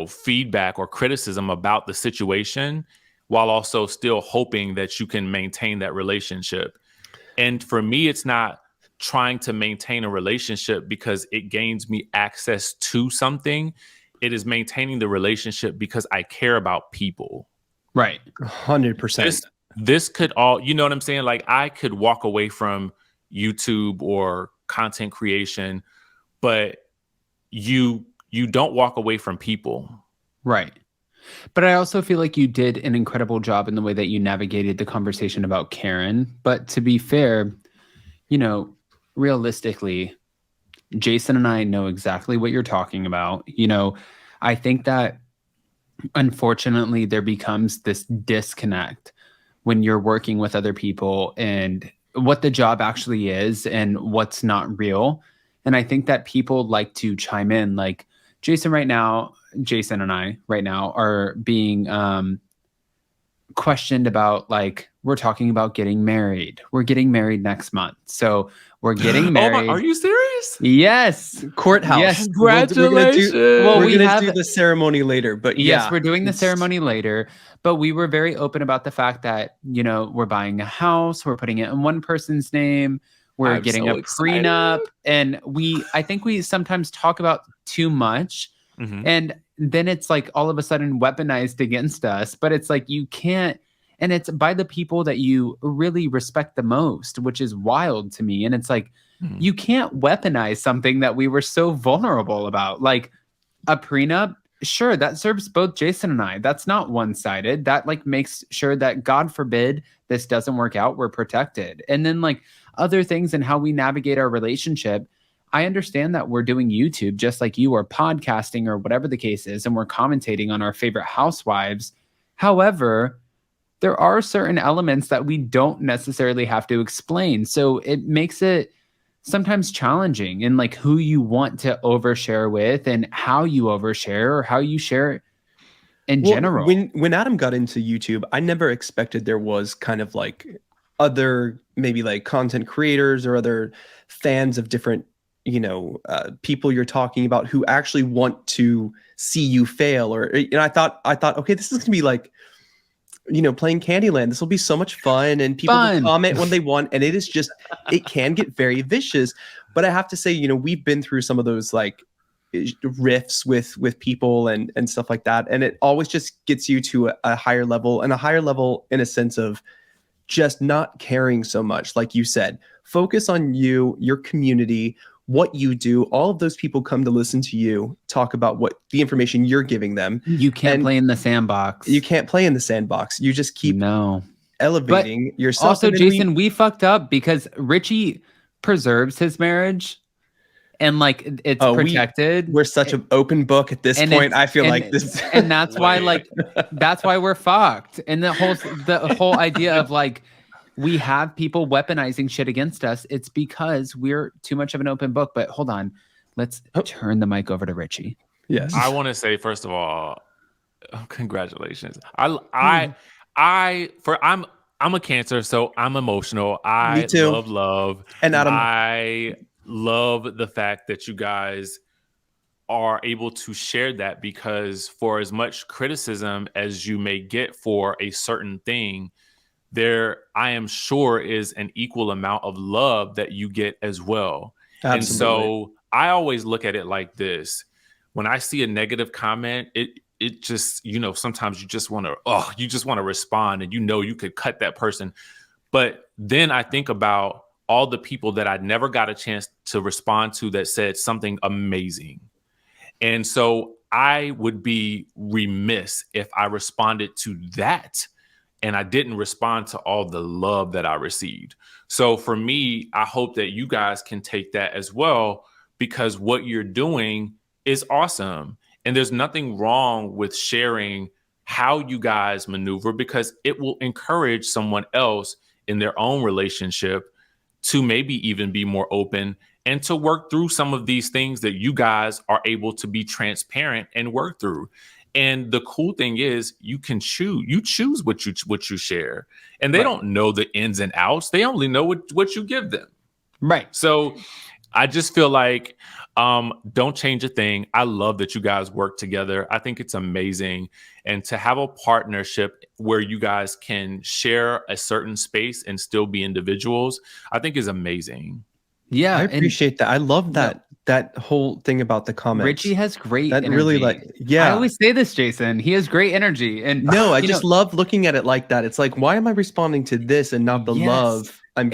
feedback or criticism about the situation, while also still hoping that you can maintain that relationship. And for me, it's not trying to maintain a relationship because it gains me access to something. It is maintaining the relationship because I care about people. Right. 100%. This could all, you know what I'm saying? Like, I could walk away from YouTube or content creation, but you don't walk away from people. Right. But I also feel like you did an incredible job in the way that you navigated the conversation about Karen. But to be fair, realistically, Jason and I know exactly what you're talking about. I think that unfortunately there becomes this disconnect when you're working with other people and what the job actually is and what's not real. And I think that people like to chime in like, Jason and I right now are being questioned about, like, we're talking about getting married. We're getting married next month. So we're getting married. Are you serious? Yes. Courthouse. Yes. Congratulations. We're we gonna have do the ceremony later, but yes, yeah, we're doing the ceremony later, but we were very open about the fact that, you know, we're buying a house, we're putting it in one person's name, we're I'm getting so a prenup, excited. and I think we sometimes talk about too much. Mhm. And then it's like all of a sudden weaponized against us. But it's like you can't, and it's by the people that you really respect the most, which is wild to me. And it's like Mhm. you can't weaponize something that we were so vulnerable about. Like a prenup, sure, that serves both Jason and I. That's not one-sided. That like makes sure that, God forbid, this doesn't work out, we're protected. And then like other things and how we navigate our relationship. I understand that we're doing YouTube just like you, or podcasting, or whatever the case is, and we're commentating on our favorite housewives. However, there are certain elements that we don't necessarily have to explain. So it makes it sometimes challenging in like who you want to overshare with and how you overshare or how you share in general. When Adam got into YouTube, I never expected there was kind of like other maybe like content creators or other fans of different, people you're talking about who actually want to see you fail. Or I thought, okay, this is gonna be like, playing Candyland. This will be so much fun, and people will comment when they want, and it can get very vicious. But I have to say, we've been through some of those like riffs with people and stuff like that, and it always just gets you to a higher level, and a higher level in a sense of just not caring so much. Like you said, focus on your community, what you do. All of those people come to listen to you talk about what the information you're giving them. You can't play in the sandbox. You can't play in the sandbox. You just keep elevating yourself. Also, Jason, we fucked up because Richie preserves his marriage. And like it's protected. We're such an open book at this point. I feel like this, and that's why that's why we're fucked. And the whole idea of like we have people weaponizing shit against us. It's because we're too much of an open book. But hold on, let's turn the mic over to Richie. Yes, I want to say first of all, congratulations. I'm a Cancer, so I'm emotional. Me too. Love, and Adam. I love the fact that you guys are able to share that, because for as much criticism as you may get for a certain thing, there, I am sure, is an equal amount of love that you get as well. Absolutely. And so I always look at it like this. When I see a negative comment, it just, sometimes you just want to respond, and you could cut that person. But then I think about all the people that I never got a chance to respond to that said something amazing. And so I would be remiss if I responded to that and I didn't respond to all the love that I received. So for me, I hope that you guys can take that as well, because what you're doing is awesome. And there's nothing wrong with sharing how you guys maneuver, because it will encourage someone else in their own relationship to maybe even be more open and to work through some of these things that you guys are able to be transparent and work through. And the cool thing is you choose what you share, and they don't know the ins and outs. They only know what you give them. Right. So I just feel like don't change a thing. I love that you guys work together. I think it's amazing. And to have a partnership where you guys can share a certain space and still be individuals, I think is amazing. Yeah. I appreciate that. I love that whole thing about the comments. Richie has great energy. Really I always say this, Jason. He has great energy. And no, I just love looking at it like that. It's like, why am I responding to this and not the love I'm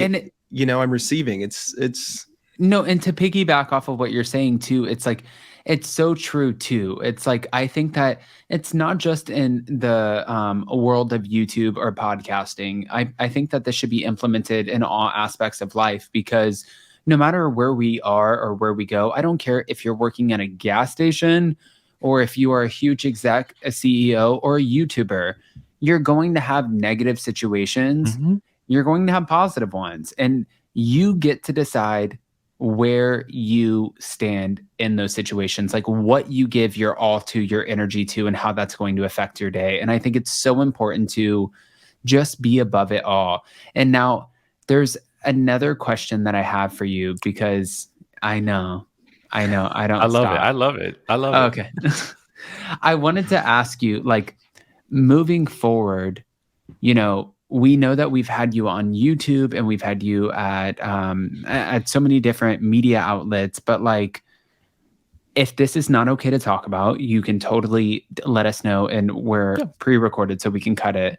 receiving? It's no, and to piggyback off of what you're saying too, it's like, it's so true too. It's like, I think that it's not just in the world of YouTube or podcasting. I think that this should be implemented in all aspects of life, because no matter where we are or where we go, I don't care if you're working at a gas station or if you are a huge exec, a CEO, or a YouTuber, you're going to have negative situations. Mm-hmm. You're going to have positive ones, and you get to decide where you stand in those situations, like what you give your all to, your energy to, and how that's going to affect your day. And I think it's so important to just be above it all. And now there's another question that I have for you, because I don't I love it. stop. I love it. I love it. Okay. I wanted to ask you, like, moving forward, we know that we've had you on YouTube and we've had you at so many different media outlets, but like, if this is not okay to talk about, you can totally let us know, and we're pre-recorded so we can cut it.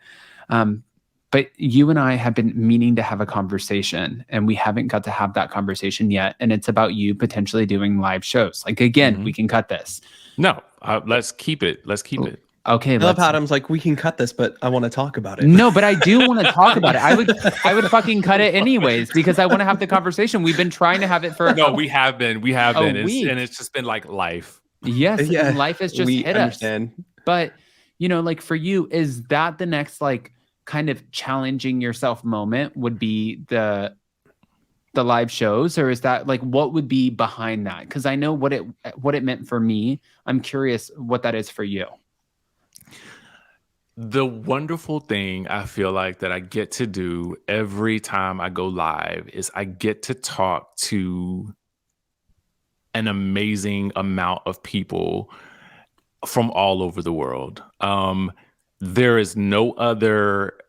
But you and I have been meaning to have a conversation, and we haven't got to have that conversation yet. And it's about you potentially doing live shows. Like, again, we can cut this. No, let's keep it. Let's keep it. Okay. I love how Adam's like, we can cut this, but I want to talk about it. No, but I do want to talk about it. I would fucking cut it anyways, because I want to have the conversation. We've been trying to have it for we have been. And it's just been like life. Yes, Yeah, life has just hit understand. us. But like, for you, is that the next like kind of challenging yourself moment would be the live shows, or is that like, what would be behind that? Because I know what it meant for me. I'm curious what that is for you. The wonderful thing I feel like that I get to do every time I go live is I get to talk to an amazing amount of people from all over the world. There is no other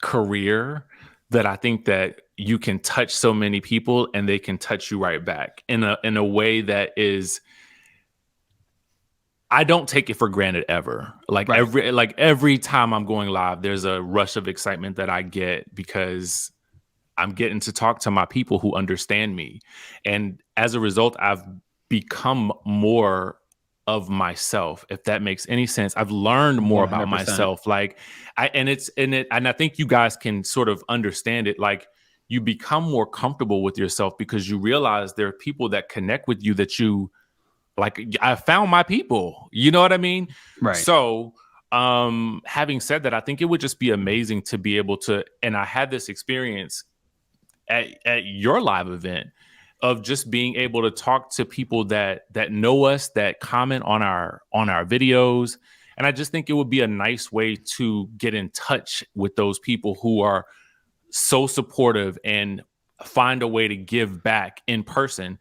career that I think that you can touch so many people and they can touch you right back in a way that is, I don't take it for granted ever. Like every time I'm going live, there's a rush of excitement that I get because I'm getting to talk to my people who understand me. And as a result, I've become more of myself, if that makes any sense. I've learned more about 100%. myself. Like and I think you guys can sort of understand it. Like, you become more comfortable with yourself because you realize there are people that connect with you that you like. I found my people, you know what I mean? Right. So having said that, I think it would just be amazing to be able to, and I had this experience at your live event of just being able to talk to people that know us, that comment on our videos. And I just think it would be a nice way to get in touch with those people who are so supportive and find a way to give back in person.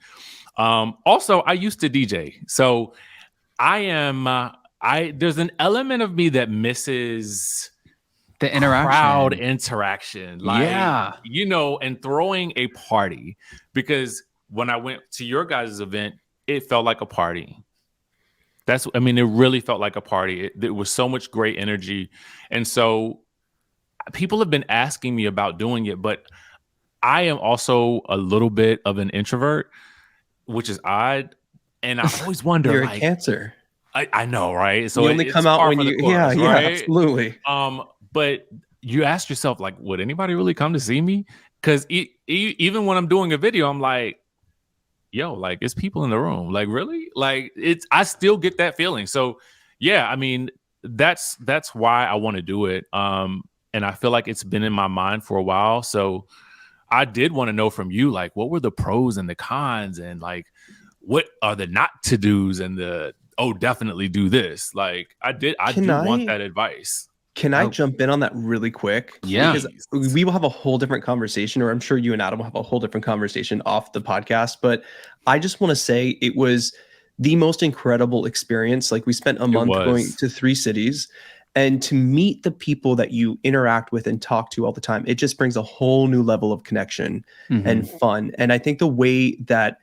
Also, I used to DJ. So there's an element of me that misses the interaction, crowd interaction, like, and throwing a party, because when I went to your guys' event, it felt like a party. It really felt like a party. There was so much great energy. And so people have been asking me about doing it, but I am also a little bit of an introvert, which is odd. And I always wonder, You're like, a Cancer. I know, right? So you only come out when you, course, yeah, right? absolutely. But you ask yourself, like, would anybody really come to see me? Because even when I'm doing a video, I'm like, yo, like, it's people in the room. Like, really? Like, I still get that feeling. So yeah, I mean, that's why I want to do it. And I feel like it's been in my mind for a while. So I did want to know from you, like, what were the pros and the cons, and like, what are the not to do's and the, oh, definitely do this. Like, I do want that advice. Can I jump in on that really quick? Yeah. Because we will have a whole different conversation, or I'm sure you and Adam will have a whole different conversation off the podcast. But I just want to say it was the most incredible experience. Like, we spent a month going to 3 cities, and to meet the people that you interact with and talk to all the time, it just brings a whole new level of connection and fun. And I think the way that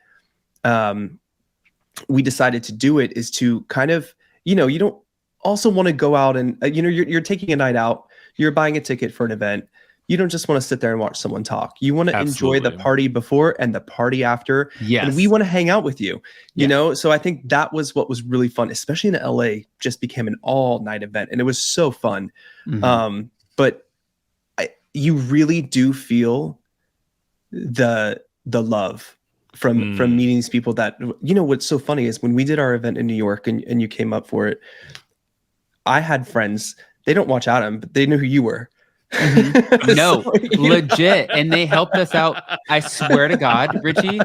we decided to do it is to kind of, you don't also want to go out and, you're taking a night out, you're buying a ticket for an event. You don't just want to sit there and watch someone talk. You want to enjoy the party before and the party after. Yes. And we want to hang out with you, you know? So I think that was what was really fun, especially in LA, just became an all night event. And it was so fun. But you really do feel the love from meeting these people that, what's so funny is when we did our event in New York and you came up for it, I had friends, they don't watch Adam, but they knew who you were. No, So, you know. legit. And they helped us out. I swear to God, Richie,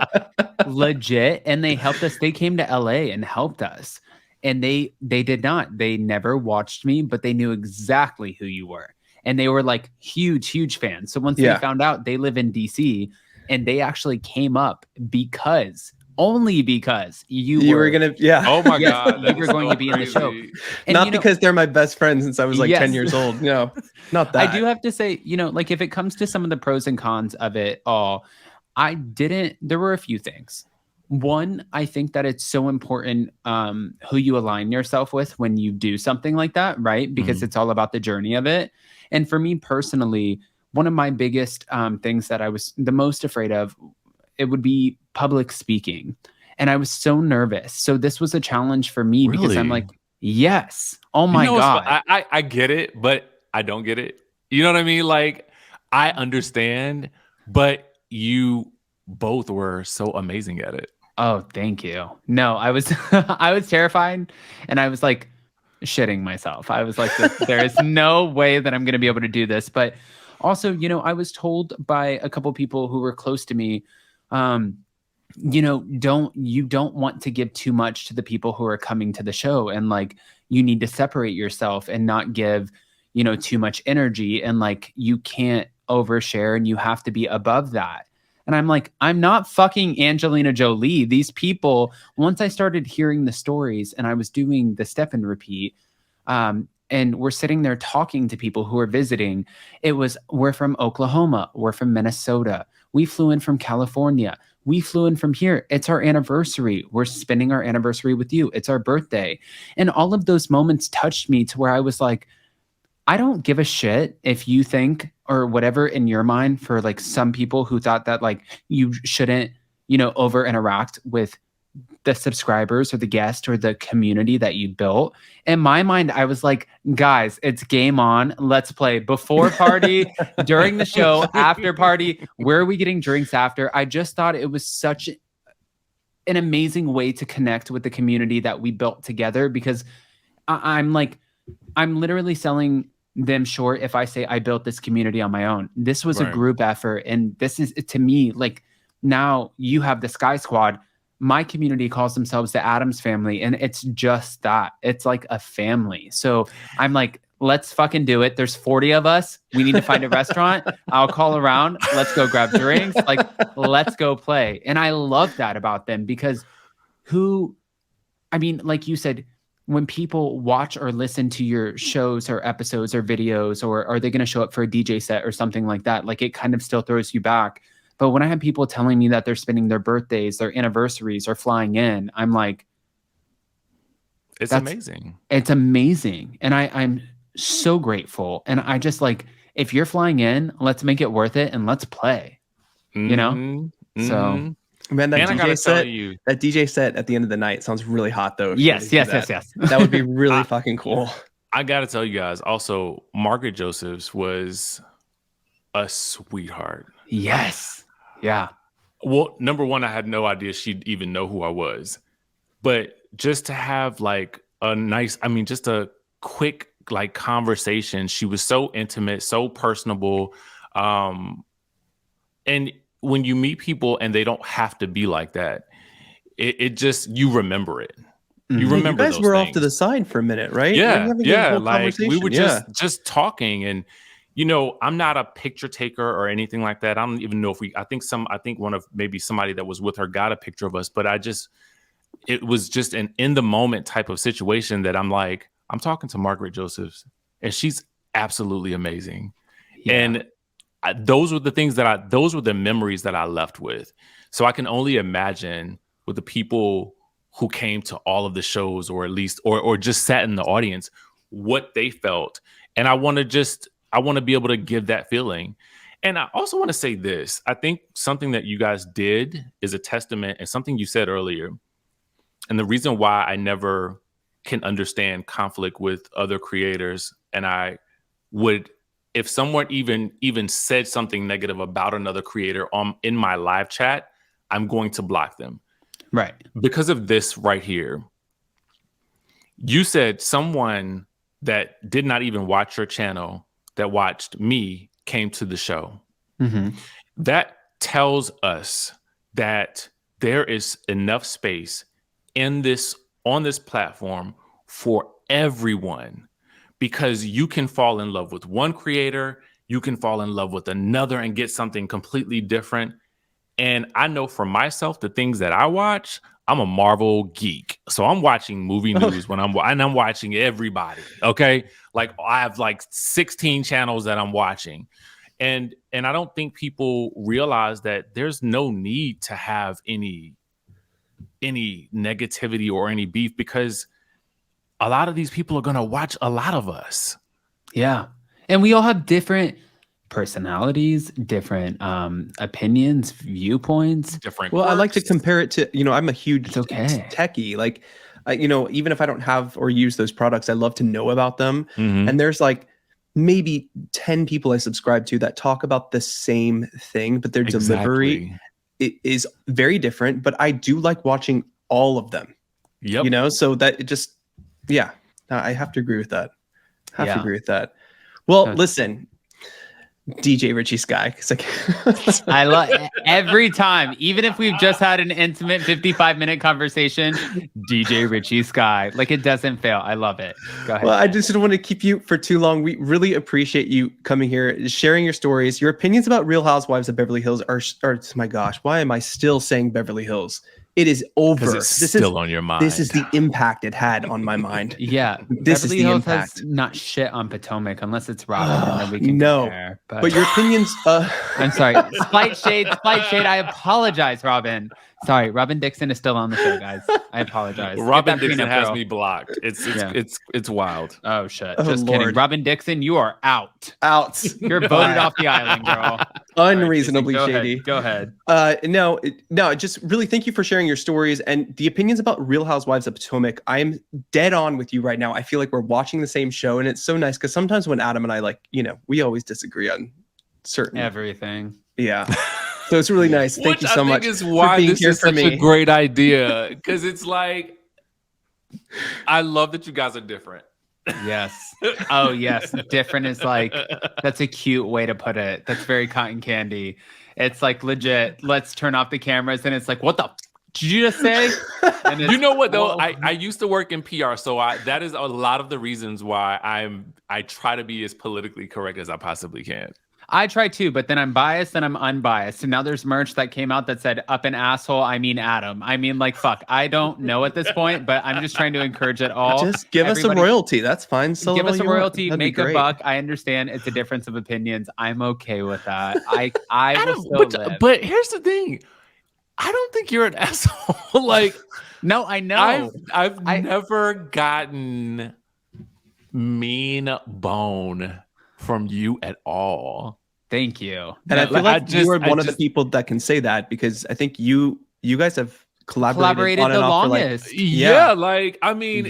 legit. And they helped us. They came to LA and helped us. And they did not. They never watched me, but they knew exactly who you were. And they were like huge fans. So once they found out, they live in DC, and they actually came up only because you were gonna, Oh my yes, God, you were going to be in the show. And, not because they're my best friends since I was like 10 years old. No, not that. I do have to say, like if it comes to some of the pros and cons of it all, there were a few things. One, I think that it's so important who you align yourself with when you do something like that, right? Because it's all about the journey of it. And for me personally, one of my biggest things that I was the most afraid of, it would be public speaking. And I was so nervous. So this was a challenge for me because I'm like, yes. Oh my God. I get it, but I don't get it. You know what I mean? Like, I understand, but you both were so amazing at it. Oh, thank you. No, I was I was terrified, and I was like shitting myself. I was like, there is no way that I'm going to be able to do this. But also, I was told by a couple people who were close to me, you don't want to give too much to the people who are coming to the show, and like you need to separate yourself and not give too much energy, and like you can't overshare, and you have to be above that. And I'm like, I'm not fucking Angelina Jolie. These people, once I started hearing the stories and I was doing the step and repeat, and we're sitting there talking to people who are visiting, we're from Oklahoma, we're from Minnesota, we flew in from California, we flew in from here. It's our anniversary. We're spending our anniversary with you. It's our birthday. And all of those moments touched me to where I was like, I don't give a shit if you think or whatever in your mind, for like some people who thought that like you shouldn't, over interact with the subscribers or the guest or the community that you built. In my mind, I was like, guys, it's game on. Let's play. Before party, during the show, after party, where are we getting drinks after? I just thought it was such an amazing way to connect with the community that we built together, because I'm literally selling them short if I say I built this community on my own. This was a group effort. And this is, to me, like, now you have the Skye Squad. My community calls themselves the Addams family. And it's just that. It's like a family. So I'm like, let's fucking do it. There's 40 of us. We need to find a restaurant. I'll call around. Let's go grab drinks. Like, let's go play. And I love that about them, because like you said, when people watch or listen to your shows or episodes or videos, or are they going to show up for a DJ set or something like that? Like, it kind of still throws you back. But when I have people telling me that they're spending their birthdays, their anniversaries, or flying in, I'm like, it's amazing. It's amazing. And I'm so grateful. And I just like, if you're flying in, let's make it worth it and let's play, So. Man, that DJ set at the end of the night sounds really hot, though. Yes. That would be really fucking cool. I gotta tell you guys, also, Margaret Josephs was a sweetheart. Yes. Yeah. Well, number one, I had no idea she'd even know who I was. But just to have like just a quick like conversation. She was so intimate, so personable. And when you meet people and they don't have to be like that, it just, you remember it. You remember you guys those were things. off to the side for a minute, right? Yeah. Like we were just talking, and I'm not a picture taker or anything like that. I don't even know if I think one of maybe somebody that was with her got a picture of us, but it was just an in the moment type of situation that I'm like, I'm talking to Margaret Josephs and she's absolutely amazing. Yeah. And those were the memories that I left with. So I can only imagine with the people who came to all of the shows, or at least, or just sat in the audience, what they felt. And I want to be able to give that feeling. And I also want to say this. I think something that you guys did is a testament, and something you said earlier. And the reason why I never can understand conflict with other creators, and I would, if someone even said something negative about another creator in my live chat, I'm going to block them. Right. Because of this right here. You said someone that did not even watch your channel that watched me came to the show. Mm-hmm. That tells us that there is enough space on this platform for everyone, because you can fall in love with one creator, you can fall in love with another and get something completely different. And I know for myself, the things that I watch, I'm a Marvel geek. So I'm watching movie news when I'm watching everybody. Okay. Like I have like 16 channels that I'm watching. And I don't think people realize that there's no need to have any negativity or any beef, because a lot of these people are going to watch a lot of us. Yeah. And we all have different personalities, different opinions, viewpoints. Different. Well, I like to quirks. compare it to, I'm a huge It's okay. techie. Like, even if I don't have or use those products, I love to know about them. Mhm. And there's like maybe 10 people I subscribe to that talk about the same thing, but their delivery is very different. But I do like watching all of them. Yep. So that it just, yeah, I have to agree with that. Have to Yeah. agree with that. Well, listen, DJ Richie Skye. 'Cause I love every time, even if we've just had an intimate 55-minute conversation, DJ Richie Skye. Like, it doesn't fail. I love it. Go ahead. Well, I just don't want to keep you for too long. We really appreciate you coming here, sharing your stories. Your opinions about Real Housewives of Beverly Hills are my gosh, why am I still saying Beverly Hills? It is over. It's still on your mind. This is the impact it had on my mind. Yeah. This Beverly is the Hills impact. has not shit on Potomac unless it's Robin, and then we can compare. But your opinions... I'm sorry. Slight shade. I apologize, Robin. Sorry, Robin Dixon is still on the show, guys. I apologize. Robin Dixon has me blocked. It's wild. Oh shit! Oh, Just Lord. kidding. Robin Dixon, you are out. Out. You're voted off the island, girl. Unreasonably Go shady. Ahead. Go ahead. No, just really thank you for sharing your stories and the opinions about Real Housewives of Potomac. I'm dead on with you right now. I feel like we're watching the same show, and it's so nice because sometimes when Adam and I we always disagree on certain everything. Yeah. So it's really nice. Thank you so much. Which I think is why this is such a great idea, because it's like, I love that you guys are different. Yes. Oh, yes. Different is like, that's a cute way to put it. That's very cotton candy. It's like legit. Let's turn off the cameras, and it's like, what the did you just say? And you know what though? I used to work in PR, so that is a lot of the reasons why I try to be as politically correct as I possibly can. I try too, but then I'm biased and I'm unbiased. And now there's merch that came out that said "up an asshole." I mean Adam. I mean, like, fuck. I don't know at this point, but I'm just trying to encourage it all. Just give us a royalty. That's fine. So give us a royalty. Make a buck. I understand it's a difference of opinions. I'm okay with that. I will still live. But here's the thing. I don't think you're an asshole. Like, no, I know. I've never gotten mean bone from you at all. Thank you. And I feel like you are one of the people that can say that, because I think you guys have collaborated on and the off longest. For I mean,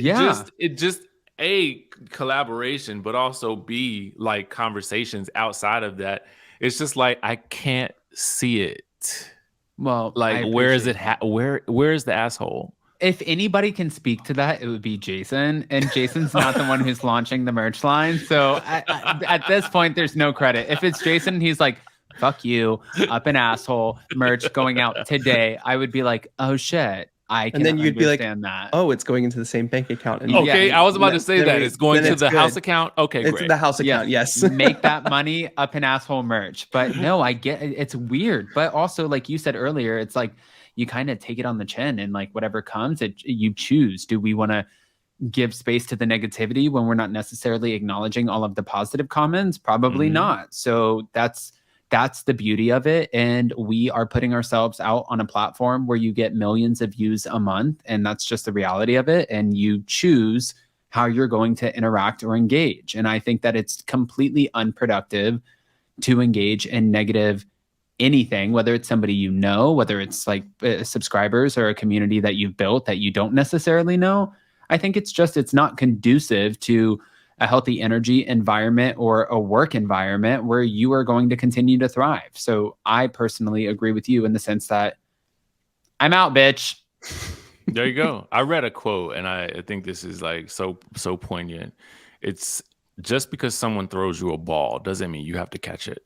just A, collaboration, but also B, like conversations outside of that. It's just like, I can't see it. Well, like, where is it? Where is the asshole? If anybody can speak to that, it would be Jason. And Jason's not the one who's launching the merch line. So at this point, there's no credit. If it's Jason, he's like, fuck you, up an asshole, merch going out today, I would be like, oh shit. And then you'd be like, that. oh, it's going into the same bank account. And okay, I was about to say that. It's going to the house account. Okay, great. It's the house account, yes. Make that money, up an asshole merch. But no, I get it. It's weird. But also, like you said earlier, it's like, you kind of take it on the chin, and like whatever comes, you choose. Do we want to give space to the negativity when we're not necessarily acknowledging all of the positive comments? Probably not. So that's the beauty of it. And we are putting ourselves out on a platform where you get millions of views a month, and that's just the reality of it. And you choose how you're going to interact or engage. And I think that it's completely unproductive to engage in negative anything, whether it's somebody you know, whether it's like subscribers or a community that you've built that you don't necessarily know. I think it's not conducive to a healthy energy environment or a work environment where you are going to continue to thrive. So I personally agree with you in the sense that I'm out, bitch. There you go. I read a quote, and I think this is like so poignant. It's just because someone throws you a ball doesn't mean you have to catch it.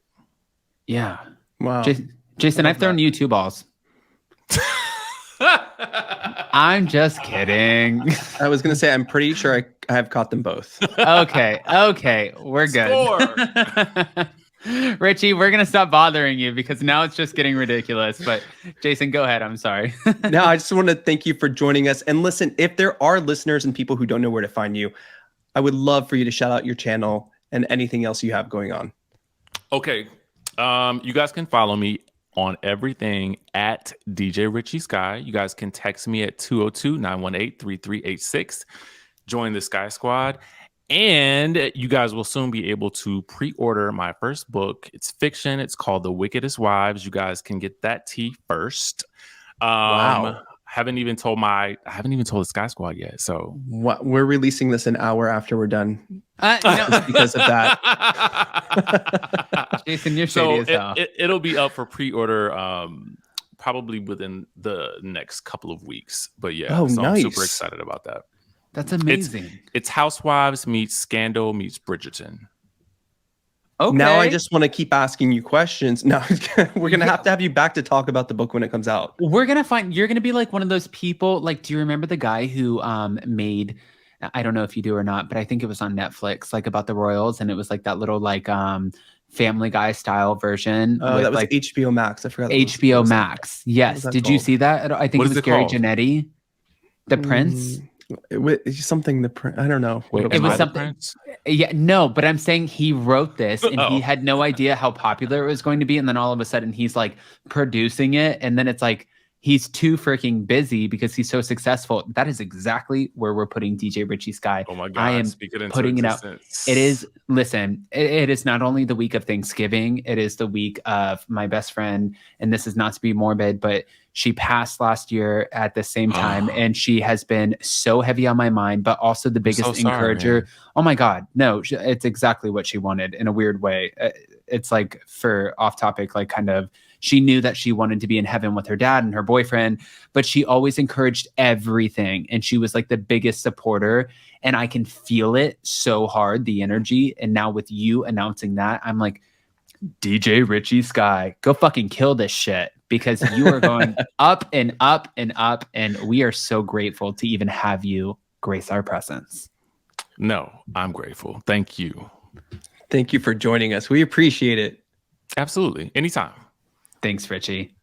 Yeah. Wow. Jason, I've thrown you 2 balls. I'm just kidding. I was going to say, I'm pretty sure I have caught them both. Okay, we're good. Richie, we're going to stop bothering you because now it's just getting ridiculous. But Jason, go ahead. I'm sorry. No, I just want to thank you for joining us. And listen, if there are listeners and people who don't know where to find you, I would love for you to shout out your channel and anything else you have going on. Okay. You guys can follow me on everything at DJ Richie Skye. You guys can text me at 202-918-3386. Join the Skye Squad. And you guys will soon be able to pre-order my first book. It's fiction. It's called The Wickedest Wives. You guys can get that tea first. Wow. I haven't even told the Skye Squad yet. So What, we're releasing this an hour after we're done. No. Because of that. Jason, you're shady as hell. It'll be up for pre-order probably within the next couple of weeks. But yeah, nice. I'm super excited about that. That's amazing. It's Housewives meets Scandal meets Bridgerton. Okay. Now I just want to keep asking you questions. No, we're going to have you back to talk about the book when it comes out. You're going to be like one of those people. Like, do you remember the guy who made, I don't know if you do or not, but I think it was on Netflix, like about the royals. And it was like that little like Family Guy style version. Oh, that was like HBO Max. I forgot. HBO Max. Yes. Did you see that? I think it was Gary Janetti, the Prince. Something I don't know. Wait, it was something. Yeah, no, but I'm saying he wrote this and he had no idea how popular it was going to be. And then all of a sudden he's like producing it. And then it's like, he's too freaking busy because he's so successful. That is exactly where we're putting DJ Richie Skye. Oh my God. I am putting it out. It is, listen, it is not only the week of Thanksgiving, it is the week of my best friend. And this is not to be morbid, but she passed last year at the same time. And she has been so heavy on my mind, but also the biggest encourager. Oh my God. No, it's exactly what she wanted in a weird way. It's like, for off topic, like kind of, she knew that she wanted to be in heaven with her dad and her boyfriend, but she always encouraged everything. And she was like the biggest supporter. And I can feel it so hard, the energy. And now with you announcing that, I'm like, DJ Richie Skye, go fucking kill this shit, because you are going up and up and up. And we are so grateful to even have you grace our presence. No, I'm grateful. Thank you. Thank you for joining us. We appreciate it. Absolutely. Anytime. Thanks, Richie.